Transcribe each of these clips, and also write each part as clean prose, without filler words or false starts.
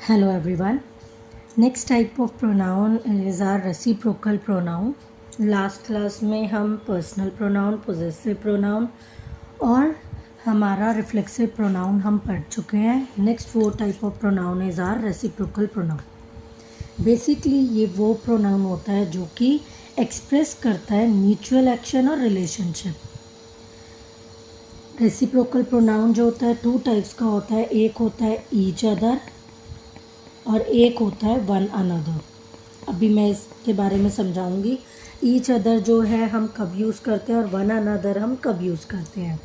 Hello everyone. Next type of pronoun is our reciprocal pronoun. Last class में हम personal pronoun, possessive pronoun और हमारा reflexive pronoun हम पढ़ चुके हैं. नेक्स्ट वो type of pronoun is are reciprocal pronoun. Basically ये वो प्रोनाउन होता है जो कि एक्सप्रेस करता है म्यूचुअल एक्शन और रिलेशनशिप. रेसिप्रोकल प्रोनाउन जो होता है टू टाइप्स का होता है. एक होता है ईच अदर और एक होता है वन अनदर. अभी मैं इसके बारे में समझाऊंगी. ईच अदर जो है हम कब यूज़ करते हैं और वन अनदर हम कब यूज़ करते हैं.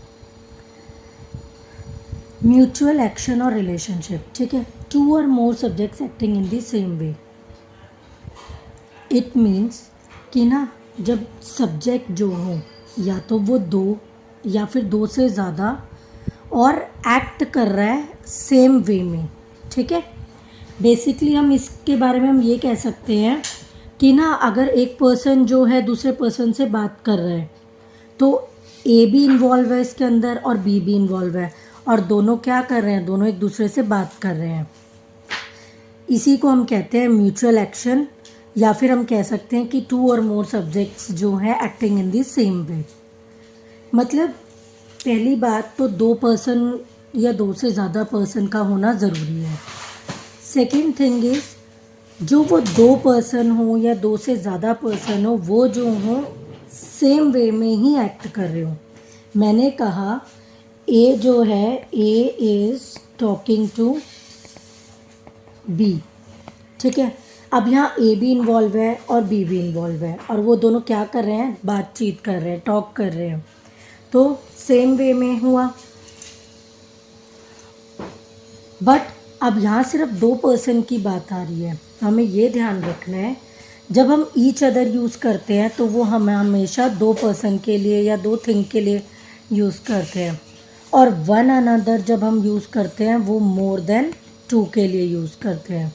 म्यूचुअल एक्शन और रिलेशनशिप. ठीक है. टू और मोर subjects acting in the same way. It means कि ना जब सब्जेक्ट जो हो या तो वो दो या फिर दो से ज़्यादा और एक्ट कर रहा है सेम वे में. ठीक है. बेसिकली हम इसके बारे में हम ये कह सकते हैं कि ना अगर एक पर्सन जो है दूसरे पर्सन से बात कर रहा है तो ए भी इन्वॉल्व है इसके अंदर और बी भी इन्वॉल्व है और दोनों क्या कर रहे हैं, दोनों एक दूसरे से बात कर रहे हैं. इसी को हम कहते हैं म्यूचुअल एक्शन या फिर हम कह सकते हैं कि टू और मोर सब्जेक्ट्स जो है acting in the same way. मतलब पहली बात तो दो पर्सन या दो से ज़्यादा पर्सन का होना ज़रूरी है. सेकेंड थिंग इज़ जो वो दो पर्सन हो या दो से ज़्यादा पर्सन हो वो जो हो सेम वे में ही एक्ट कर रहे हो. मैंने कहा ए जो है A is talking to B. ठीक है. अब यहाँ ए भी इन्वॉल्व है और बी भी इन्वॉल्व है और वो दोनों क्या कर रहे हैं, बातचीत कर रहे हैं, टॉक कर रहे हैं. तो सेम वे में हुआ. बट अब यहाँ सिर्फ दो पर्सन की बात आ रही है. तो हमें ये ध्यान रखना है जब हम ईच अदर यूज़ करते हैं तो वो हम हमेशा दो पर्सन के लिए या दो थिंग के लिए यूज़ करते हैं. और वन अनदर जब हम यूज़ करते हैं वो मोर देन टू के लिए यूज़ करते हैं.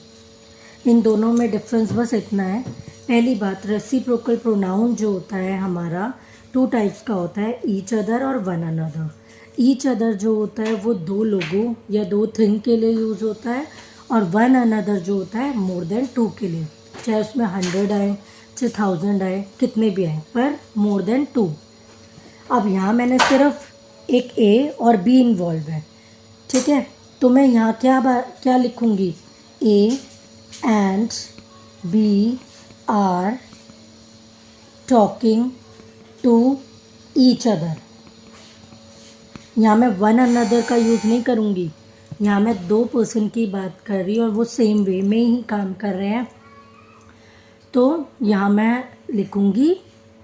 इन दोनों में डिफरेंस बस इतना है. पहली बात, रेसिप्रोकल प्रोनाउन जो होता है हमारा टू टाइप्स का होता है, ईच अदर और वन अनदर. ईच अदर जो होता है वो दो लोगों या दो थिंग के लिए यूज़ होता है और वन अनदर जो होता है मोर देन टू के लिए. चाहे उसमें 100 आए, चाहे 1000 आए, कितने भी आए, पर मोर देन टू. अब यहाँ मैंने सिर्फ एक ए और बी इन्वॉल्व है. ठीक है. तो मैं यहाँ क्या लिखूँगी, A and B are talking to each other. यहाँ मैं वन अनदर का यूज़ नहीं करूँगी. यहाँ मैं दो पर्सन की बात कर रही हूँ और वो सेम वे में ही काम कर रहे हैं. तो यहाँ मैं लिखूँगी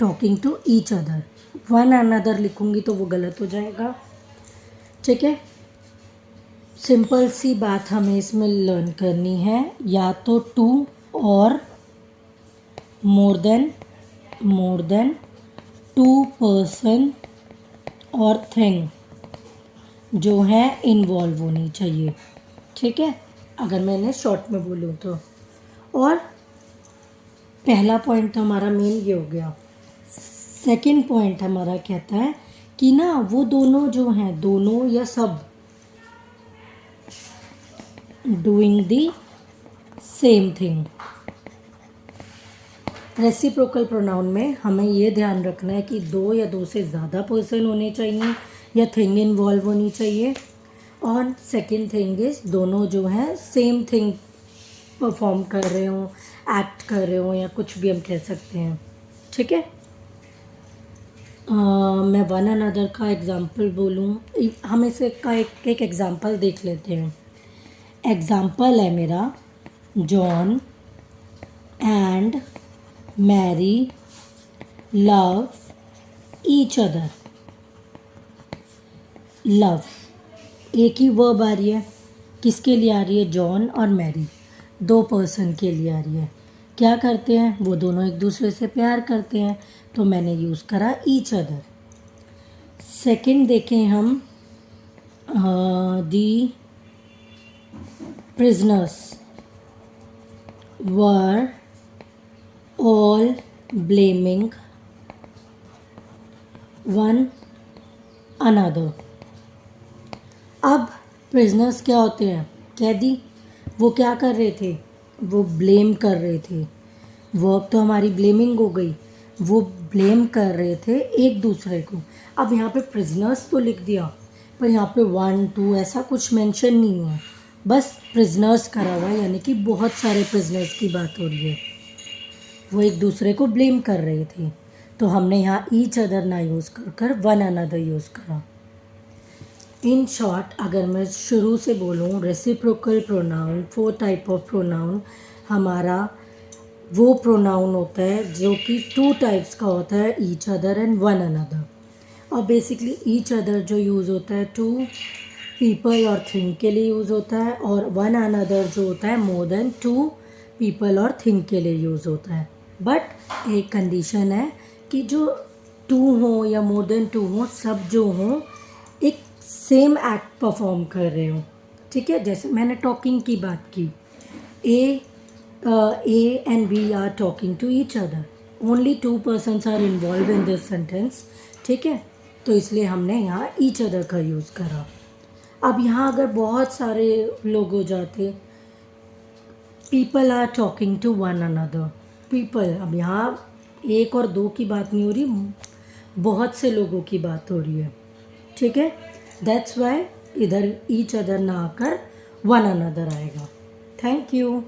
talking to each other. One another लिखूँगी तो वो गलत हो जाएगा. ठीक है. सिंपल सी बात हमें इसमें लर्न करनी है, या तो टू और मोर देन टू पर्सन और थिंग जो है इन्वॉल्व होनी चाहिए. ठीक है. अगर मैंने शॉर्ट में बोलूँ तो. और पहला पॉइंट तो हमारा मेन ये हो गया. सेकंड पॉइंट हमारा कहता है कि ना वो दोनों जो हैं, दोनों या सब doing the same thing. Reciprocal pronoun में हमें ये ध्यान रखना है कि दो या दो से ज़्यादा पर्सन होने चाहिए या थिंग इन्वॉल्व होनी चाहिए. और सेकंड थिंग इज़ दोनों जो हैं सेम थिंग परफॉर्म कर रहे हों, एक्ट कर रहे हों, या कुछ भी हम कह सकते हैं. ठीक है. मैं वन अनदर का एग्ज़ाम्पल बोलूँ. हम इसे का एक एग्ज़ाम्पल देख लेते हैं. एग्ज़ाम्पल है मेरा, John and Mary love each other. Love एक ही वर्ब आ रही है. किसके लिए आ रही है, जॉन और मैरी, दो पर्सन के लिए आ रही है. क्या करते हैं, वो दोनों एक दूसरे से प्यार करते हैं, तो मैंने यूज़ करा ईच अदर. सेकंड देखें हम, the prisoners were all blaming one another. अब प्रिजनर्स क्या होते हैं, कैदी. वो क्या कर रहे थे, वो ब्लेम कर रहे थे। वर्ब तो हमारी ब्लेमिंग हो गई, वो ब्लेम कर रहे थे एक दूसरे को। अब यहाँ पे प्रिजनर्स तो लिख दिया, पर यहाँ पे 1 2 ऐसा कुछ मेंशन नहीं है, बस प्रिजनर्स करा हुआ है, यानी कि बहुत सारे प्रिजनर्स की बात हो रही है। वो एक दूसरे को ब्लेम कर रहे थे, तो हमने यहाँ ईच अदर ना यूज़ कर कर वन अनदर यूज़ करा। इन शॉर्ट अगर मैं शुरू से बोलूँ, reciprocal pronoun, 4 type of pronoun, हमारा वो प्रोनाउन होता है जो कि 2 टाइप्स का होता है, each other and one another. और बेसिकली ईच अदर जो यूज़ होता है 2 पीपल और थिंग के लिए यूज़ होता है, और वन अनदर जो होता है मोर देन 2 पीपल और थिंग के लिए यूज़ होता है। बट एक कंडीशन है कि जो 2 हो या मोर देन 2 हो, सब जो हो एक सेम एक्ट परफॉर्म कर रहे हो, ठीक है। जैसे मैंने टॉकिंग की बात की, A and B are talking to each other. Only 2 persons are involved in this sentence, ठीक है। तो इसलिए हमने यहाँ each other का यूज़ करा। अब यहाँ अगर बहुत सारे लोग हो जाते, people are talking to one another, people, अब यहाँ 1 और 2 की बात नहीं हो रही, बहुत से लोगों की बात हो रही है, ठीक है। दैट्स वाई इधर each other ना आकर one another आएगा। Thank you.